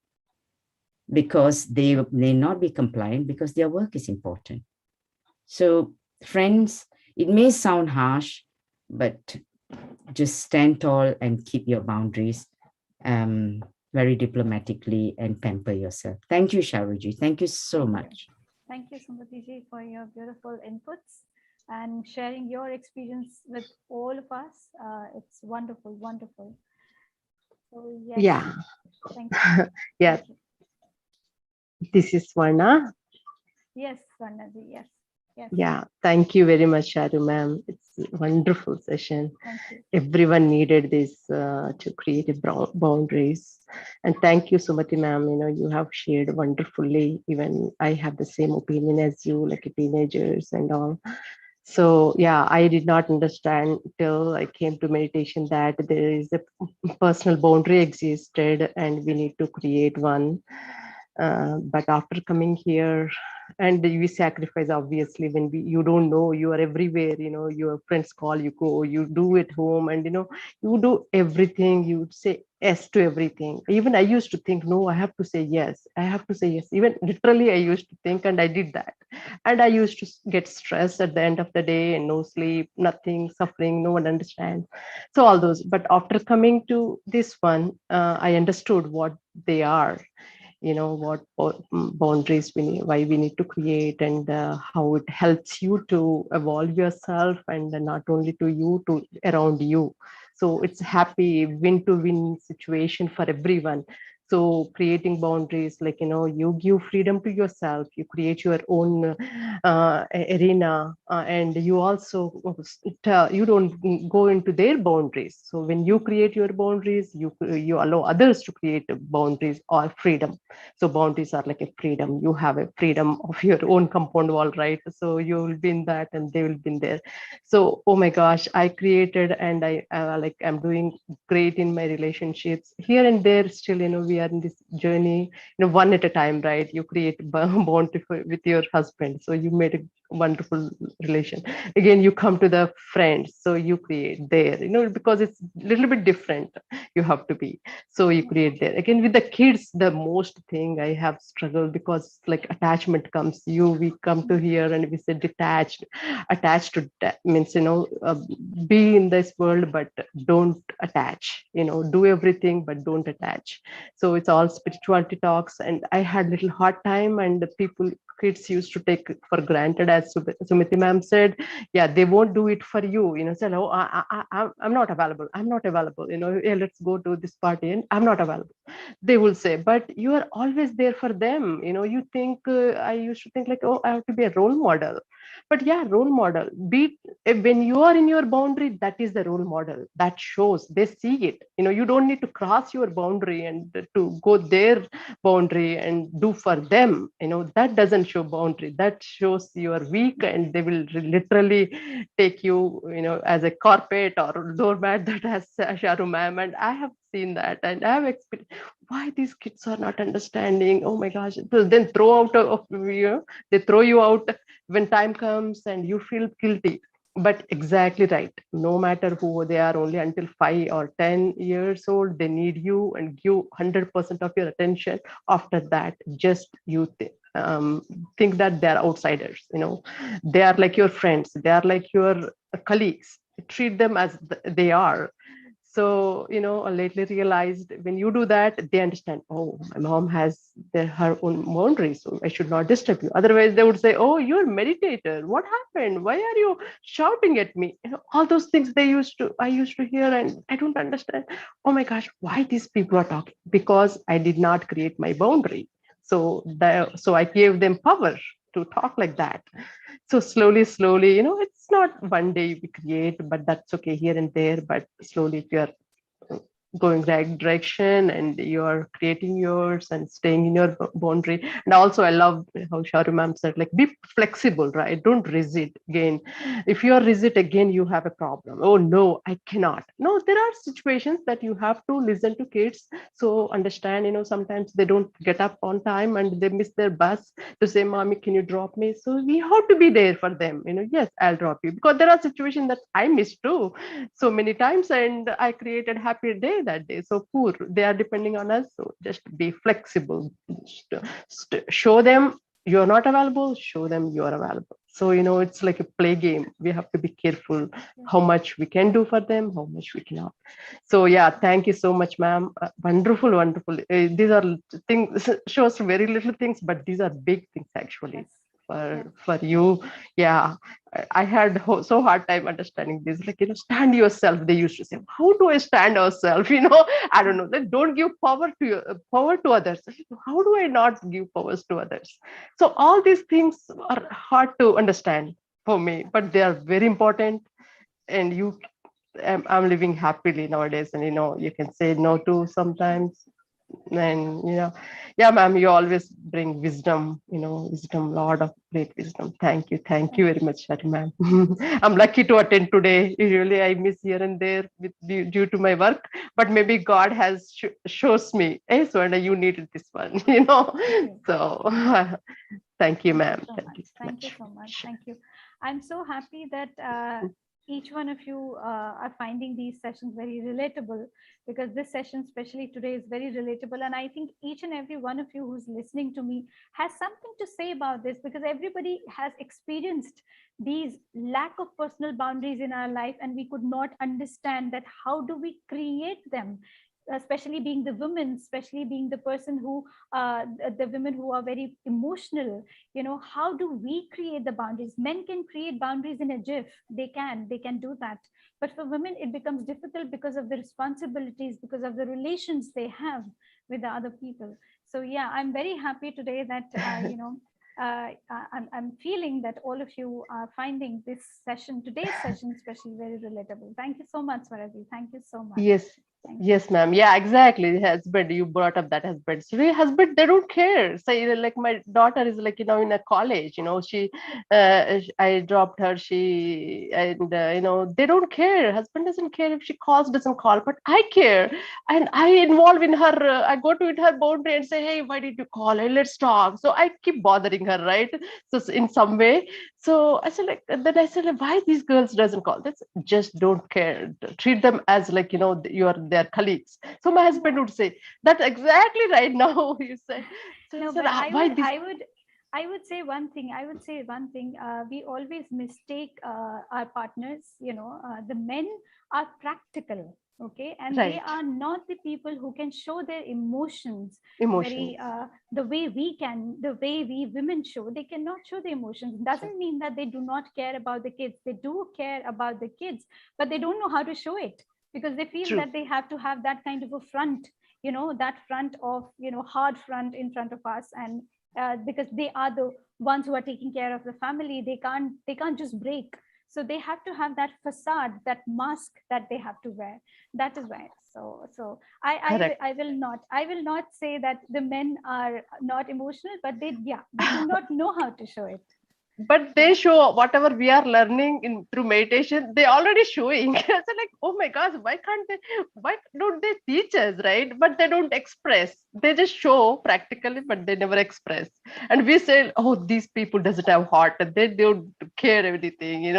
because they may not be compliant because their work is important. So friends, it may sound harsh, but just stand tall and keep your boundaries very diplomatically and pamper yourself. Thank you, Sharoo. Thank you so much. Thank you, Sumati, for your beautiful inputs and sharing your experience with all of us. It's wonderful, wonderful. So yes. Yeah. Thank you. Yeah. Thank you. This is Varna. Yes, Varnaji, yes. Yes. Yeah, thank you very much, Sharoo ma'am. It's a wonderful session. Thank you. Everyone needed this to create boundaries. And thank you, Sumati ma'am. You have shared wonderfully. Even I have the same opinion as you, like teenagers and all. So yeah, I did not understand till I came to meditation that there is a personal boundary existed and we need to create one. But after coming here, and we sacrifice, obviously, when you don't know, you are everywhere, your friends call, you go, you do it home, and you do everything, you say yes to everything. Even I used to think, no, I have to say yes, even literally I used to think, and I did that, and I used to get stressed at the end of the day, and no sleep, nothing, suffering, no one understands. So all those, but after coming to this one, I understood what they are, what boundaries why we need to create, and how it helps you to evolve yourself, and not only to you, to around you. So it's happy win-to-win situation for everyone. So creating boundaries, like, you give freedom to yourself, you create your own arena, and you also you don't go into their boundaries. So when you create your boundaries, you allow others to create boundaries or freedom. So boundaries are like a freedom. You have a freedom of your own compound wall, right? So you will be in that and they will be in there. So, oh my gosh, I created, and I'm doing great in my relationships here and there. Still, we are in this journey, one at a time, right? You create bond with your husband, so you made a wonderful relation. Again, you come to the friends, so you create there, because it's a little bit different. You have to be, so you create there. Again, with the kids, the most thing I have struggled, because like attachment comes, we come to here and we say detached. Attached to that means, be in this world but don't attach, do everything but don't attach. So it's all spirituality talks, and I had little hard time, and the kids used to take it for granted, as Sumiti ma'am said. Yeah, they won't do it for you, say, oh, I'm not available, yeah, let's go to this party and I'm not available. They will say, but you are always there for them. You think, I used to think like, oh, I have to be a role model. But yeah, role model, when you are in your boundary, that is the role model that shows, they see it. You don't need to cross your boundary and to go their boundary and do for them. That doesn't show boundary, that shows you are weak, and they will literally take you, as a carpet or doormat, that has Sharoo ma'am. And I have seen that, and I have experienced why these kids are not understanding. Oh my gosh. So then throw out of you, they throw you out when time comes and you feel guilty. But exactly right. No matter who they are, only until 5 or 10 years old, they need you and give 100% of your attention. After that, just think that they're outsiders. They are like your friends. They are like your colleagues. Treat them as they are. So, I lately realized, when you do that, they understand, oh, my mom has her own boundaries, so I should not disturb you. Otherwise, they would say, oh, you're a meditator. What happened? Why are you shouting at me? All those things I used to hear, and I don't understand. Oh my gosh, why these people are talking? Because I did not create my boundary. So I gave them power to talk like that. So slowly, it's not one day we create, but that's okay here and there. But slowly, if you're going right direction and you're creating yours and staying in your boundary. And also, I love how Sharoo ma'am said, like, be flexible, right? Don't resist again. If you are resist again, you have a problem. Oh no, I cannot. No, there are situations that you have to listen to kids. So understand, sometimes they don't get up on time and they miss their bus, to say, mommy, can you drop me? So we have to be there for them. Yes, I'll drop you, because there are situations that I miss too, so many times, and I created happy day that day. So poor, they are depending on us. So just be flexible. Show them you're not available, show them you're available. So it's like a play game. We have to be careful how much we can do for them, how much we cannot. So yeah, thank you so much, ma'am. Wonderful. These are things, shows very little things, but these are big things actually. Yes. For you. Yeah, I had so hard time understanding this. Like, stand yourself. They used to say, how do I stand ourselves? I don't know. They don't give power to others. How do I not give powers to others? So all these things are hard to understand for me, but they are very important. And I'm living happily nowadays, and you can say no to sometimes. And yeah, ma'am, you always bring wisdom, lot of great wisdom. Thank you very much, Shari ma'am. I'm lucky to attend today. Usually I miss here and there due to my work, but maybe God has shows me, hey Swarna, you needed this one. So thank you, ma'am. Thank you so much. Thank you. I'm so happy that each one of you are finding these sessions very relatable, because this session, especially today, is very relatable. And I think each and every one of you who's listening to me has something to say about this, because everybody has experienced these lack of personal boundaries in our life, and we could not understand that how do we create them, especially being the women, especially being the person who the women who are very emotional. How do we create the boundaries? Men can create boundaries in a jiff. They can do that. But for women, it becomes difficult because of the responsibilities, because of the relations they have with the other people. So yeah, I'm very happy today that I'm feeling that all of you are finding this session, today's session, especially very relatable. Thank you so much, Swaraji. Thank you so much. Yes, Thank you. yes, ma'am. Yeah, exactly. The husband, you brought up that husband. So the husband, they don't care. So, like my daughter is like, in a college, I dropped her, they don't care. Husband doesn't care if she calls, doesn't call, but I care. And I involve in her, I go to her boundary and say, hey, why did you call? Hey, let's talk. So I keep bothering her, right? So in some way. So I said, then I said, like, why these girls doesn't call? That's just don't care. Treat them as like, you are their colleagues. So my husband would say, that's exactly right now, you said. So I No, said, but why this? I would say one thing. I would say one thing. We always mistake our partners. The men are practical, okay, and they Right. are not the people who can show their emotions Emotions. very the way we can, the way we women show. They cannot show the emotions. Sure. Doesn't mean that they do not care about the kids. They do care about the kids, but they don't know how to show it because they feel True. that they have to have that kind of a front, that front of, hard front in front of us. And because they are the ones who are taking care of the family, they can't just break. So they have to have that facade, that mask that they have to wear. That is why. So Correct. I will not say that the men are not emotional, but they do not know how to show it. But they show whatever we are learning in through meditation, they already showing. So like, oh my gosh, why don't they teach us, right? But they don't express. They just show practically, but they never express. And we say, oh, these people doesn't have heart, and they don't care anything.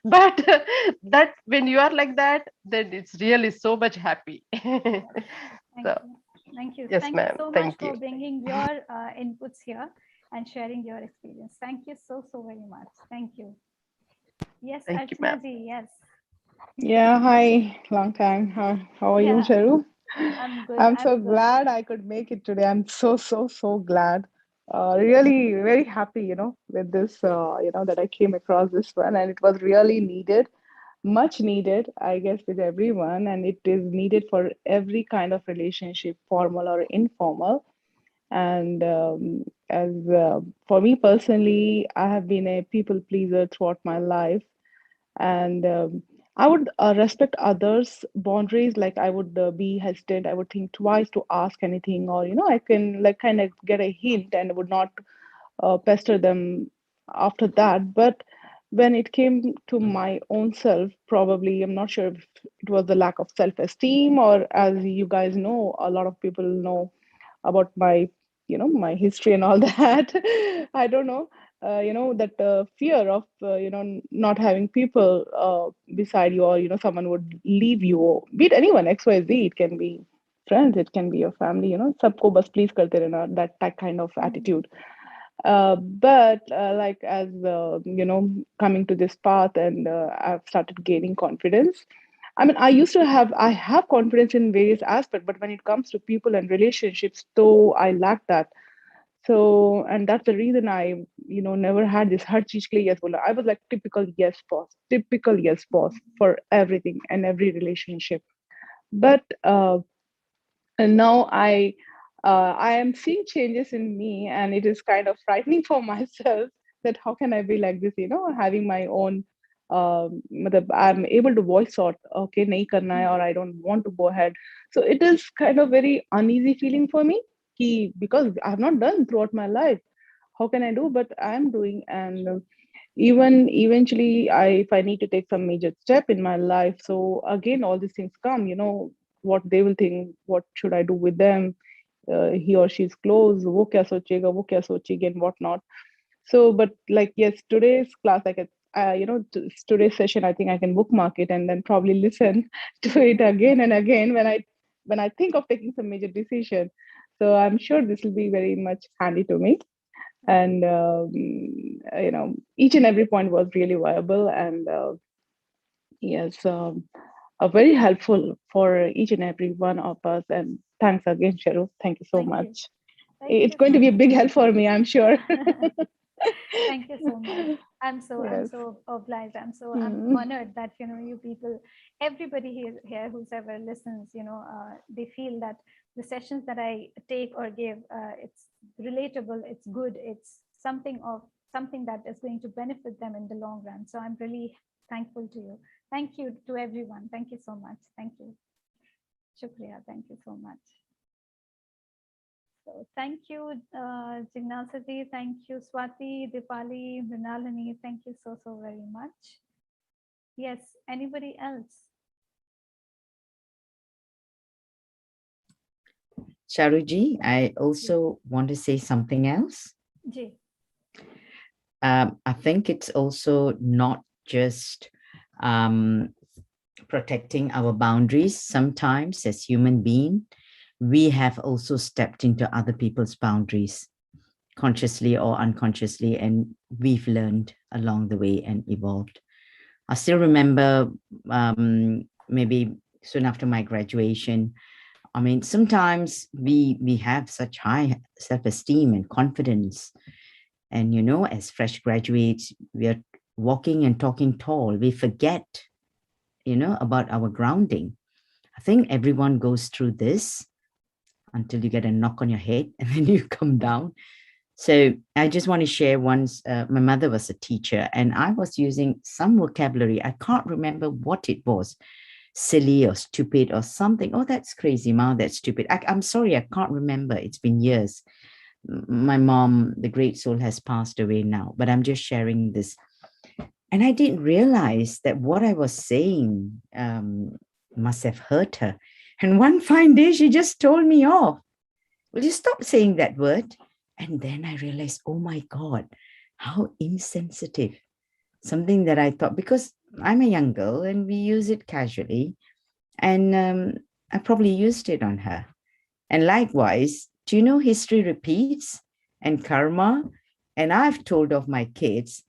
But that when you are like that, then it's really so much happy. Thank So you. Thank you. yes, Thank you ma'am. so much Thank you. for bringing your inputs here and sharing your experience. Thank you so, so very much. Thank you. Yes, Thank you, ma'am. Archana ji, yes. Yeah, hi, long time. How are you, Yeah, Sharoo? I'm good. I'm so I'm good. glad I could make it today. I'm so glad. Really, very happy, with this, that I came across this one, and it was really needed, much needed, I guess, with everyone, and it is needed for every kind of relationship, formal or informal. And as for me personally, I have been a people pleaser throughout my life, and I would respect others boundaries. Like I would be hesitant, I would think twice to ask anything, or I can like kind of get a hint and would not pester them after that. But when it came to my own self, probably I'm not sure if it was the lack of self-esteem, or as you guys know, a lot of people know about my my history and all that. I don't know, that fear of not having people beside you, or someone would leave you, be it anyone, XYZ. It can be friends, it can be your family, sabko bas please karte rehna, that kind of Mm, attitude. But like as coming to this path, and I've started gaining confidence. I mean, I have confidence in various aspects, but when it comes to people and relationships, though I lack that. So, and that's the reason I, never had this har cheez ke liye yes bola. I was like typical yes boss for everything and every relationship. But and now I am seeing changes in me, and it is kind of frightening for myself that how can I be like this, having my own I'm able to voice out, okay, nahi karna hai, mm, or I don't want to go ahead. So it is kind of very uneasy feeling for me, because I have not done throughout my life. How can I do? But I am doing, and even eventually, if I need to take some major step in my life, so again all these things come, what they will think, what should I do with them, he or she's close, wo kya sochega, wo kya sochegi, and whatnot. So, but like, yes, today's class, like, today's session, I think I can bookmark it and then probably listen to it again and again when I think of taking some major decision. So I'm sure this will be very much handy to me. And each and every point was really viable, and yes, very helpful for each and every one of us. And thanks again, Cheryl. Thank you so thank you. much. Thank It's you going to so be a much. big help for me, I'm sure. Thank you so much. I'm Yes. so obliged. I'm Hmm. honored that, you people, everybody here who's ever listens, they feel that the sessions that I take or give, it's relatable, it's good, it's something that is going to benefit them in the long run. So I'm really thankful to you. Thank you to everyone. Thank you so much. Thank you. Shukriya. Thank you so much. So thank you, Jignasati. Thank you, Swati, Dipali, Mrinalini. Thank you so very much. Yes, anybody else? Sharuji, I also want to say something else. Ji. I think it's also not just protecting our boundaries. Sometimes as human being, we have also stepped into other people's boundaries, consciously or unconsciously, and we've learned along the way and evolved. I still remember maybe soon after my graduation, I mean, sometimes we have such high self-esteem and confidence. And, as fresh graduates, we are walking and talking tall. We forget, about our grounding. I think everyone goes through this until you get a knock on your head and then you come down. So I just want to share once my mother was a teacher and I was using some vocabulary. I can't remember what it was, silly or stupid or something. Oh, that's crazy, Ma, that's stupid. I'm sorry, I can't remember. It's been years. My mom, the great soul, has passed away now, but I'm just sharing this. And I didn't realize that what I was saying must have hurt her. And one fine day, she just told me off. Will you stop saying that word? And then I realized, oh my God, how insensitive. Something that I thought, because I'm a young girl and we use it casually. And I probably used it on her. And likewise, do you know history repeats and karma? And I've told of my kids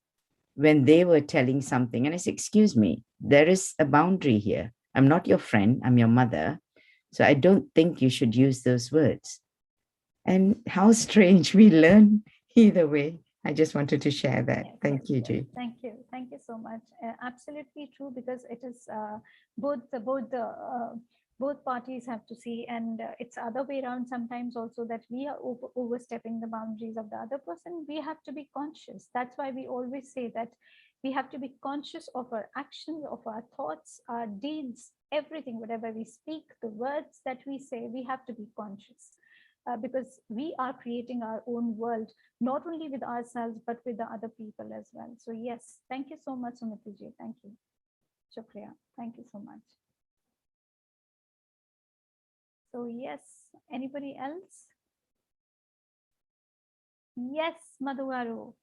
when they were telling something, and I said, excuse me, there is a boundary here. I'm not your friend, I'm your mother. So I don't think you should use those words. And how strange we learn either way. I just wanted to share that. Yes, Thank you, yes. Jay. Thank you so much. Absolutely true, because it is both parties have to see, and it's other way around sometimes also, that we are overstepping the boundaries of the other person. We have to be conscious. That's why we always say that we have to be conscious of our actions, of our thoughts, our deeds, everything, whatever we speak, the words that we say, we have to be conscious. Because we are creating our own world, not only with ourselves, but with the other people as well. So yes, thank you so much, Sumiti ji. Thank you. Shukriya. Thank you so much. So yes, anybody else? Yes, Madhuvaru.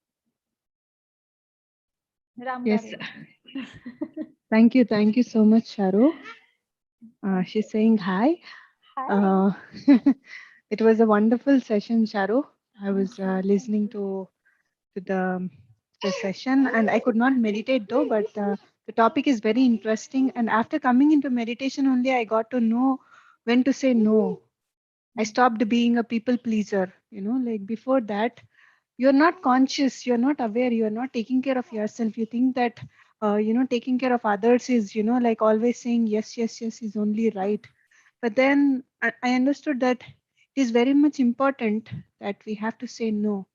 Yes, Ramgaru. thank you. Thank you so much, Sharoo. She's saying hi. Hi. Uh, it was a wonderful session, Sharoo. I was listening to the session and I could not meditate though, but the topic is very interesting. And after coming into meditation only, I got to know when to say no. I stopped being a people pleaser, like before that, you're not conscious, you're not aware, you're not taking care of yourself. You think that, taking care of others is, like always saying yes, yes, yes is only right. But then I understood that it is very much important that we have to say no,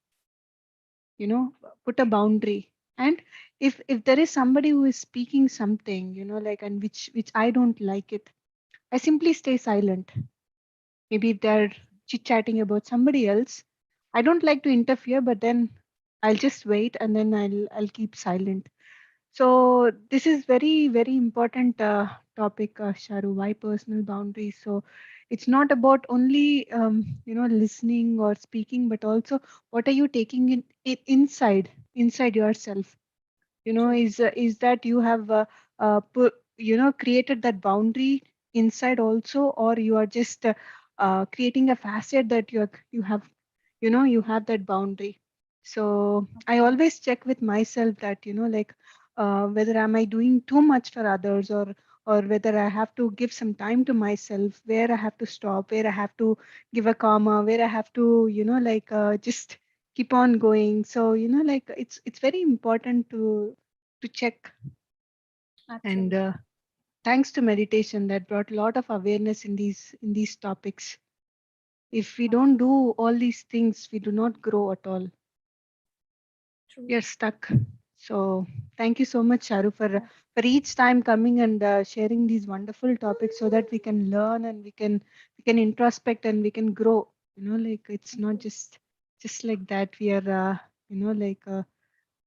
you know, put a boundary. And if there is somebody who is speaking something, like, and which I don't like it, I simply stay silent. Maybe if they're chit chatting about somebody else, I don't like to interfere, but then I'll just wait and then I'll keep silent. So this is very very important topic, Sharu. Why personal boundaries? So it's not about only listening or speaking, but also what are you taking inside yourself. True. Is that you have put, created that boundary inside also, or you are just creating a facet that you have, you have that boundary. So I always check with myself that, like, whether am I doing too much for others, or whether I have to give some time to myself, where I have to stop, where I have to give a comma, where I have to, just keep on going. So, like it's very important to check. And Absolutely. thanks to meditation that brought a lot of awareness in these topics. If we don't do all these things, we do not grow at all. True. We are stuck. So thank you so much, Sharu, for Yeah. for each time coming and sharing these wonderful topics so that we can learn and we can introspect and we can grow. Like it's not just like that. We are like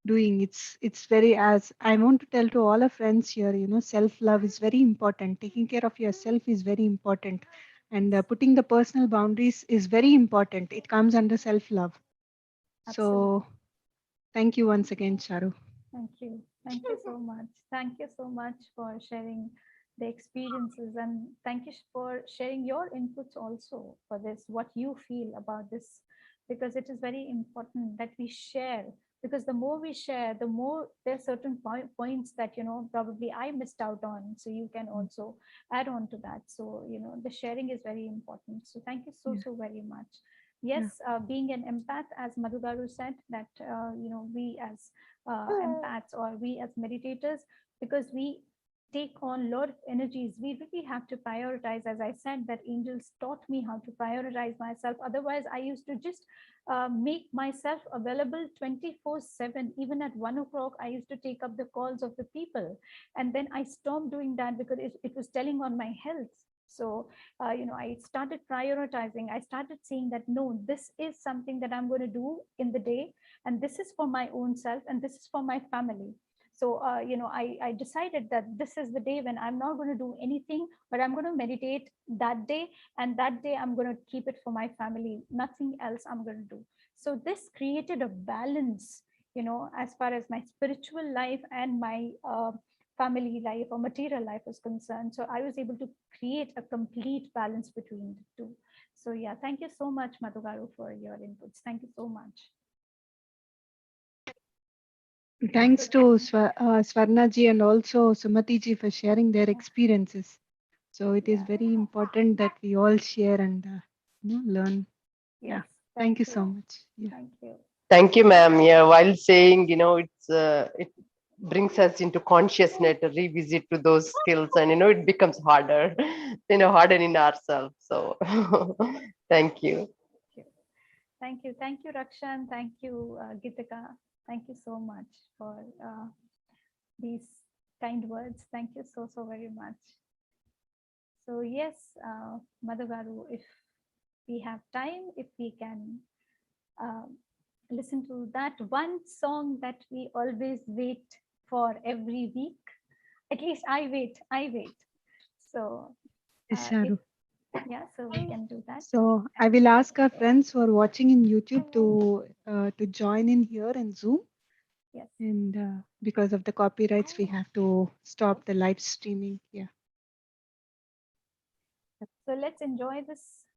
doing. It's very, as I want to tell to all our friends here. Self love is very important. Taking care of yourself is very important, and putting the personal boundaries is very important. It comes under self love. Absolutely. So thank you once again, Sharu. Thank you. Thank you so much. Thank you so much for sharing the experiences, and thank you for sharing your inputs also for this, what you feel about this, because it is very important that we share. Because the more we share, the more there are certain points that probably I missed out on. So you can also add on to that. So the sharing is very important. So thank you Yeah, so very much. yeah, Yes, being an empath, as Madhugaru said, that we as empaths or we as meditators, because we take on a lot of energies, we really have to prioritize. As I said, that angels taught me how to prioritize myself. Otherwise I used to just make myself available 24/7. Even at 1 o'clock I used to take up the calls of the people, and then I stopped doing that because it was telling on my health. So I started prioritizing. I started saying that no, this is something that I'm going to do in the day, and this is for my own self, and this is for my family. So I decided that this is the day when I'm not going to do anything, but I'm going to meditate that day, and that day I'm going to keep it for my family. Nothing else I'm going to do. So this created a balance, as far as my spiritual life and my family life or material life is concerned. So I was able to create a complete balance between the two. So yeah, thank you so much, Madhugaru, for your inputs. Thank you so much. thanks to Swarna ji and also Sumati ji for sharing their experiences. So it is Yeah. very important that we all share and learn. Yes. Yeah, thank Thank you you. so much. Yeah, Thank you. Thank you, ma'am. Yeah, while saying, it brings us into consciousness to revisit to those skills, and it becomes harder, harder in ourselves. So, thank you. Thank you. Thank you, Rakshan. Thank you, Gitika. Thank you so much for these kind words. Thank you so very much. So yes, Madhugaru, if we have time, if we can uh, listen to that one song that we always wait for every week. At least I wait. I wait. So yes, if Sharu. yeah, so we can do that. So I will ask our friends who are watching in YouTube to join in here in Zoom. Yes. And because of the copyrights, we have to stop the live streaming. Yeah. So let's enjoy this